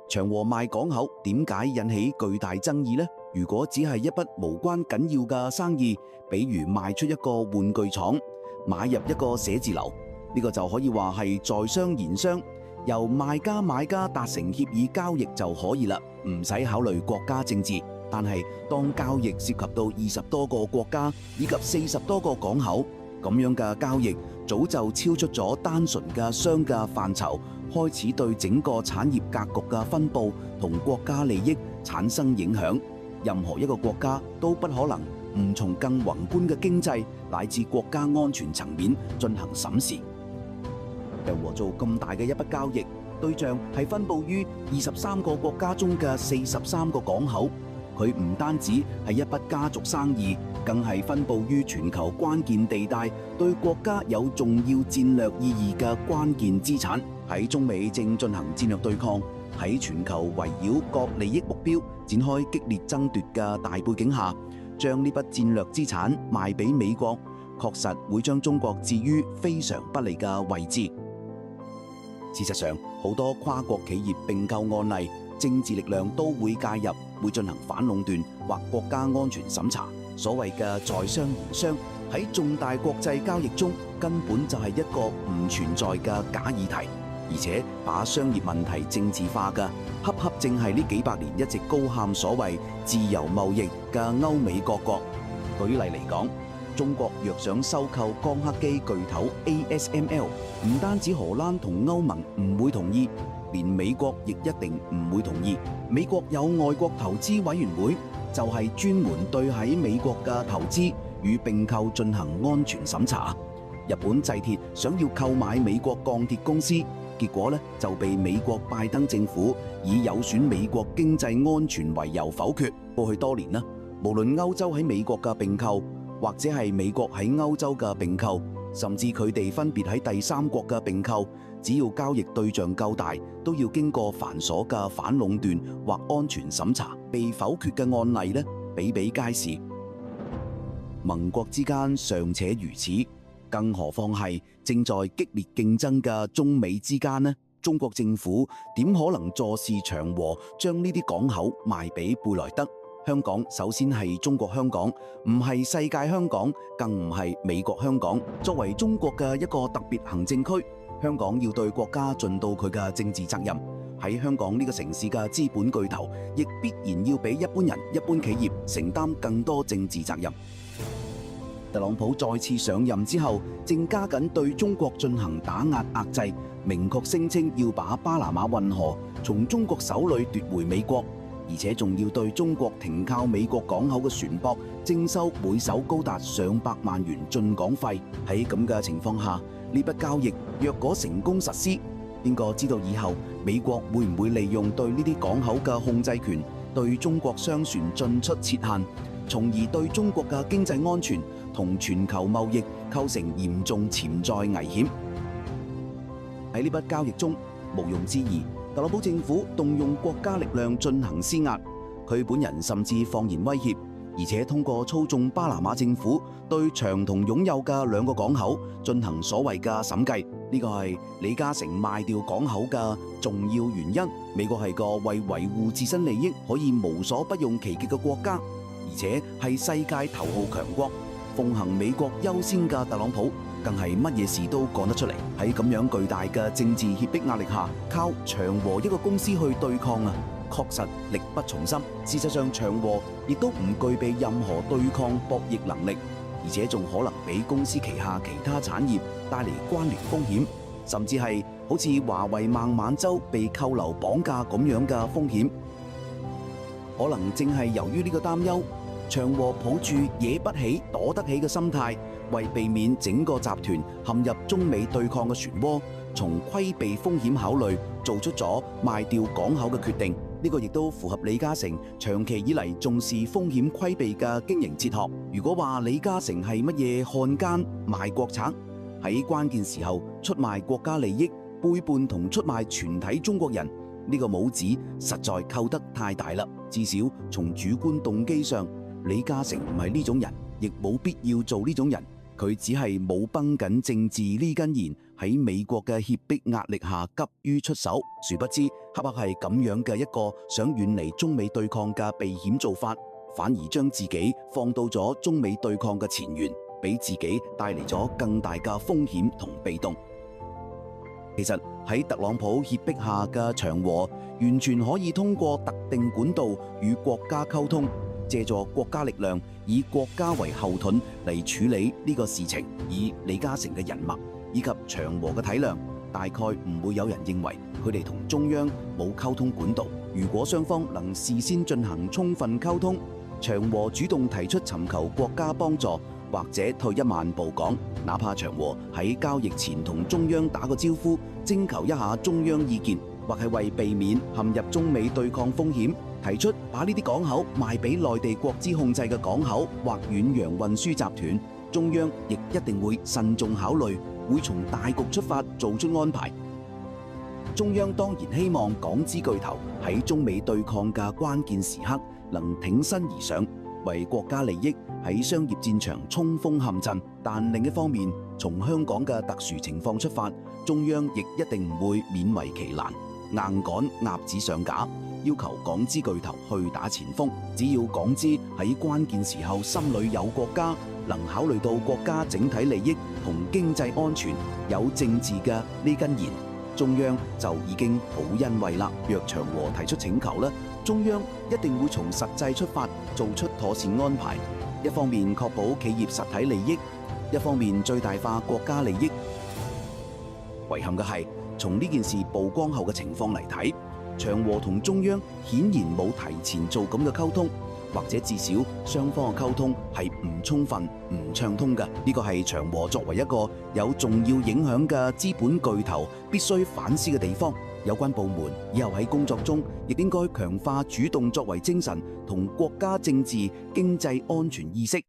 長和賣港口點解引起巨大爭議呢？如果只係一筆無關緊要嘅生意，比如賣出一個玩具廠、買入一個寫字樓，呢個就可以話係在商言商，由賣家買家達成協議交易就可以啦，唔使考慮國家政治。但係當交易涉及到20多個國家以及40多個港口，咁樣嘅交易早就超出咗單純嘅商嘅範疇，開始對整個產業格局嘅分佈同國家利益產生影響。任何一個國家都不可能唔從更宏觀嘅經濟乃至國家安全層面進行審視。長和做咁大嘅一筆交易，對象係分佈於23個國家中嘅43個港口。佢唔單止係一筆家族生意，更係分佈於全球關鍵地帶，對國家有重要戰略意義嘅關鍵資產。喺中美正進行戰略對抗，喺全球圍繞各利益目標展開激烈爭奪嘅大背景下，將呢筆戰略資產賣俾美國，確實會將中國置於非常不利嘅位置。事實上，好多跨國企業併購案例，政治力量都會介入，會進行反壟斷或國家安全審查。所謂嘅在商言商，喺重大國際交易中根本就係一個唔存在嘅假議題，而且把商業問題政治化嘅，恰恰正係呢幾百年一直高喊所謂自由貿易嘅歐美各國。舉例嚟講，中國若想收購光刻機巨頭 ASML， 唔單止荷蘭同歐盟唔會同意，連美國亦一定唔會同意。美國有外國投資委員會，就係專門對喺美國嘅投資與併購進行安全審查。日本製鐵想要購買美國鋼鐵公司，結果呢就被美國拜登政府以有損美國經濟安全為由否決。過去多年啦，無論歐洲喺美國嘅併購，或者係美國喺歐洲嘅併購，甚至佢哋分別喺第三國嘅併購，只要交易對象夠大，都要經過繁瑣嘅反壟斷或安全審查，被否決嘅案例呢比比皆是。盟國之間尚且如此，更何況係正在激烈競爭嘅中美之間呢？中國政府點可能坐視長和將呢啲港口賣俾貝萊德？香港首先係中國香港，唔係世界香港，更唔係美國香港。作為中國嘅一個特別行政區，香港要對國家盡到佢嘅政治責任。喺香港呢個城市嘅資本巨頭，亦必然要比一般人、一般企業承擔更多政治責任。特朗普再次上任之後，正加緊對中國進行打壓壓制，明確聲稱要把巴拿馬運河從中國手裏奪回美國。而且仲要對中國停靠美國港口嘅船舶徵收每艘高達上百萬元進港費。喺咁嘅情況下，呢筆交易若果成功實施，邊個知道以後美國會唔會利用對呢啲港口嘅控制權，對中國商船進出設限，從而對中國嘅經濟安全同全球貿易構成嚴重潛在危險。喺呢筆交易中，毋庸置疑，特朗普政府動用國家力量進行施壓，佢本人甚至放言威脅，而且通過操縱巴拿馬政府對長同擁有嘅2個港口進行所謂嘅審計。呢個係李嘉誠賣掉港口嘅重要原因。美國係個為維護自身利益可以無所不用其極嘅國家，而且係世界頭號強國。奉行美國優先嘅特朗普，更係乜嘢事都講得出嚟。喺咁樣巨大嘅政治脅迫壓力下，靠長和一個公司去對抗啊，確實力不從心。事實上，長和亦都唔具備任何對抗博弈能力，而且仲可能俾公司旗下其他產業帶嚟關聯風險，甚至係好似華為孟晚舟被扣留綁架咁樣嘅風險。可能正係由於呢個擔憂，長和抱住惹不起躲得起嘅心態，為避免整個集團陷入中美對抗嘅漩渦，從規避風險考慮，做出咗賣掉港口嘅決定。呢個亦都符合李嘉誠長期以嚟重視風險規避嘅經營哲學。如果話李嘉誠係乜嘢漢奸賣國賊，喺關鍵時候出賣國家利益，背叛同出賣全體中國人，呢個帽子實在扣得太大啦。至少從主觀動機上，李嘉誠唔係呢種人，亦冇必要做呢種人。佢只係冇繃緊政治呢根弦，喺美國嘅脅迫壓力下急於出手，殊不知恰恰係咁樣嘅一個想遠離中美對抗嘅避險做法，反而將自己放到咗中美對抗嘅前沿，俾自己帶嚟咗更大嘅風險同被動。其實喺特朗普脅迫下嘅長和，完全可以通過特定管道與國家溝通，借助國家力量，以國家為後盾嚟處理呢個事情。以李嘉誠嘅人脈以及長和嘅體量，大概唔會有人認為佢哋同中央冇溝通管道。如果雙方能事先進行充分溝通，長和主動提出尋求國家幫助，或者退一萬步講，哪怕長和喺交易前同中央打個招呼，徵求一下中央意見，或係為避免陷入中美對抗風險，提出把呢啲港口賣俾內地國資控制嘅港口或遠洋運輸集團，中央亦一定會慎重考慮，會從大局出發做出安排。中央當然希望港資巨頭喺中美對抗嘅關鍵時刻能挺身而上，為國家利益喺商業戰場衝鋒陷陣。但另一方面，從香港嘅特殊情況出發，中央亦一定唔會勉為其難，硬趕鴨子上架，要求港資巨頭去打前鋒。只要港資喺關鍵時候心裏有國家，能考慮到國家整體利益同經濟安全，有政治嘅呢根弦，中央就已經好欣慰啦。若長和提出請求呢，中央一定會從實際出發，做出妥善安排。一方面確保企業實體利益，一方面最大化國家利益。遺憾嘅係，從呢件事曝光後嘅情況嚟睇，長和同中央顯然冇提前做咁嘅溝通，或者至少雙方嘅溝通係唔充分、唔暢通嘅。呢個係長和作為一個有重要影響嘅資本巨頭必須反思嘅地方。有關部門以後喺工作中亦應該強化主動作為精神同國家政治經濟安全意識。